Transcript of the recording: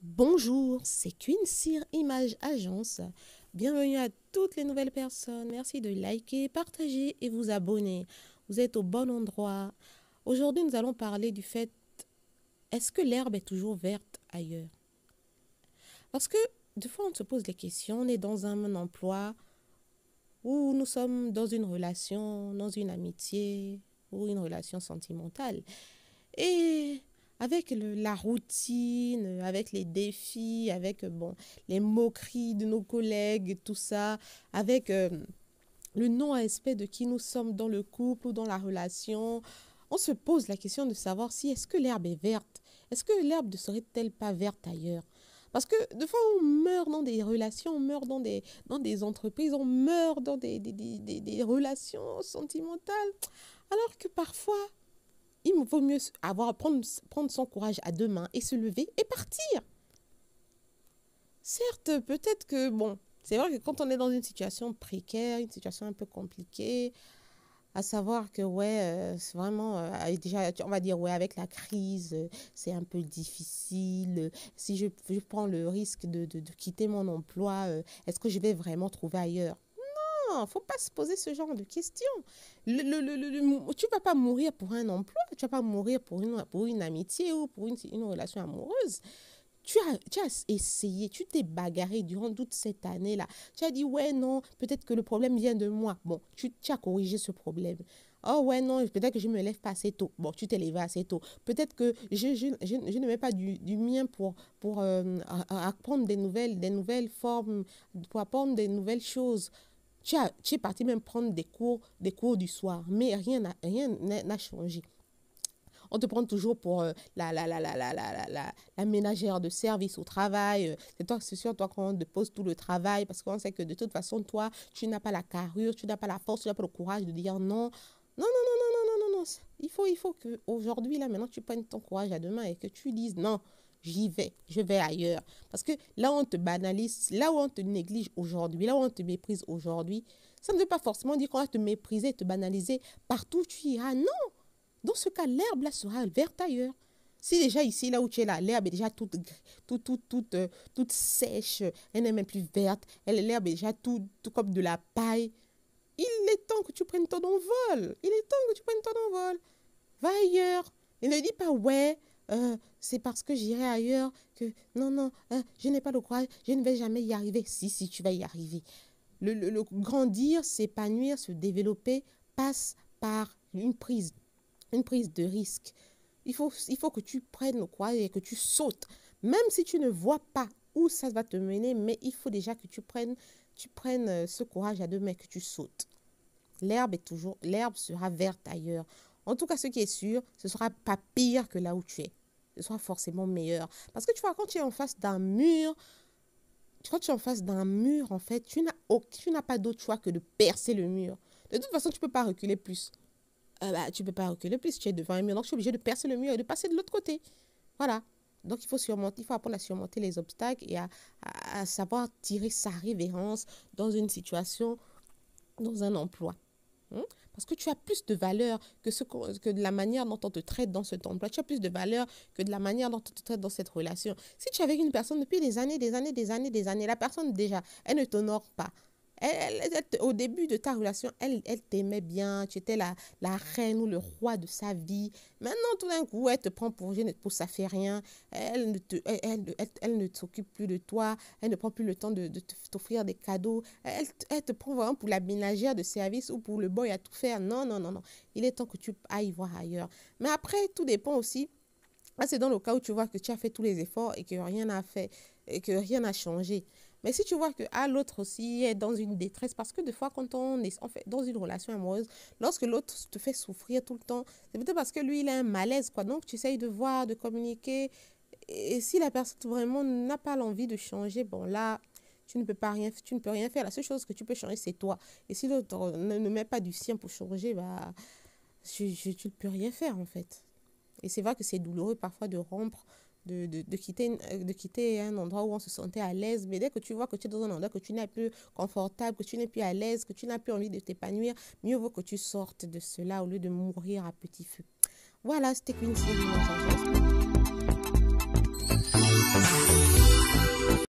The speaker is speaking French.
Bonjour, c'est Quincy Image Agence. Bienvenue à toutes les nouvelles personnes. Merci de liker, partager et vous abonner. Vous êtes au bon endroit. Aujourd'hui, nous allons parler du fait, est-ce que l'herbe est toujours verte ailleurs? Parce que des fois, on se pose les questions, on est dans un emploi où nous sommes dans une relation, dans une amitié ou une relation sentimentale. Et avec la routine, avec les défis, avec les moqueries de nos collègues, tout ça, avec le non-respect de qui nous sommes dans le couple ou dans la relation, on se pose la question de savoir si est-ce que l'herbe est verte. Est-ce que l'herbe ne serait-elle pas verte ailleurs? Parce que des fois, on meurt dans des relations, on meurt dans des entreprises, on meurt dans des relations sentimentales. Alors que parfois, il vaut mieux prendre son courage à deux mains et se lever et partir. Certes, peut-être que, c'est vrai que quand on est dans une situation précaire, une situation un peu compliquée, à savoir que, c'est vraiment, déjà, on va dire, ouais, avec la crise, c'est un peu difficile. Si je prends le risque de quitter mon emploi, est-ce que je vais vraiment trouver ailleurs? Non, faut pas se poser ce genre de questions. Tu vas pas mourir pour un emploi, tu vas pas mourir pour une amitié ou pour une relation amoureuse. Tu as essayé, tu t'es bagarré durant toute cette année-là. Tu as dit, ouais, non, peut-être que le problème vient de moi. Bon, tu as corrigé ce problème. Oh, ouais, non, peut-être que je ne me lève pas assez tôt. Bon, tu t'es levé assez tôt. Peut-être que je ne mets pas du mien pour apprendre des nouvelles formes, pour apprendre des nouvelles choses. Tu es parti même prendre des cours du soir, mais rien n'a changé. On te prend toujours pour la ménagère de service au travail. C'est sur toi qu'on dépose tout le travail parce qu'on sait que de toute façon, toi, tu n'as pas la carrure, tu n'as pas la force, tu n'as pas le courage de dire non. Non, non, non, non, non, non, non, non. Il faut qu'aujourd'hui, là, maintenant, tu prennes ton courage à deux mains et que tu dises non, j'y vais, je vais ailleurs. Parce que là où on te banalise, là où on te néglige aujourd'hui, là où on te méprise aujourd'hui, ça ne veut pas forcément dire qu'on va te mépriser, te banaliser partout où tu iras. Non, dans ce cas, l'herbe là sera verte ailleurs. Si déjà ici, là où tu es là, l'herbe est déjà toute sèche, elle n'est même plus verte, l'herbe est déjà tout comme de la paille, il est temps que tu prennes ton envol. Il est temps que tu prennes ton envol. Va ailleurs. Et ne dis pas, ouais, c'est parce que j'irai ailleurs que non, non, je n'ai pas le courage, je ne vais jamais y arriver. Si, si, tu vas y arriver. Le grandir, s'épanouir, se développer passe par une prise de risque. Il faut que tu prennes le courage et que tu sautes. Même si tu ne vois pas où ça va te mener, mais il faut déjà que tu prennes ce courage à deux mains, que tu sautes. L'herbe sera verte ailleurs. En tout cas, ce qui est sûr, ce ne sera pas pire que là où tu es. Ce sera forcément meilleur. Parce que tu vois, quand tu es en face d'un mur, en fait, tu n'as pas d'autre choix que de percer le mur. De toute façon, tu ne peux pas reculer plus. Tu ne peux pas reculer plus, tu es devant un mur. Donc, je suis obligée de percer le mur et de passer de l'autre côté. Voilà. Donc, il faut apprendre à surmonter les obstacles et à savoir tirer sa révérence dans une situation, dans un emploi. Hein. Parce que tu as plus de valeur que de la manière dont on te traite dans cet emploi. Tu as plus de valeur que de la manière dont on te traite dans cette relation. Si tu es avec une personne depuis des années, des années, des années, des années, la personne déjà, elle ne t'honore pas. Au début de ta relation, elle t'aimait bien, tu étais la reine ou le roi de sa vie. Maintenant, tout d'un coup, elle te prend pour ça fait rien. Elle ne s'occupe plus de toi. Elle ne prend plus le temps de t'offrir des cadeaux. Elle te prend vraiment pour la ménagère de service ou pour le boy à tout faire. Non, non, non, non. Il est temps que tu ailles voir ailleurs. Mais après, tout dépend aussi. Là, c'est dans le cas où tu vois que tu as fait tous les efforts et que rien n'a fait, et que rien n'a changé. Mais si tu vois que l'autre aussi est dans une détresse, parce que des fois, quand on est en fait, dans une relation amoureuse, lorsque l'autre te fait souffrir tout le temps, c'est peut-être parce que lui, il a un malaise, quoi. Donc, tu essayes de voir, de communiquer. Et si la personne vraiment n'a pas l'envie de changer, bon, là, tu ne peux rien faire. La seule chose que tu peux changer, c'est toi. Et si l'autre ne met pas du sien pour changer, bah, tu ne peux rien faire, en fait. Et c'est vrai que c'est douloureux parfois de rompre, de quitter un endroit où on se sentait à l'aise. Mais dès que tu vois que tu es dans un endroit que tu n'es plus confortable, que tu n'es plus à l'aise, que tu n'as plus envie de t'épanouir, mieux vaut que tu sortes de cela au lieu de mourir à petit feu. Voilà, c'était Quincy.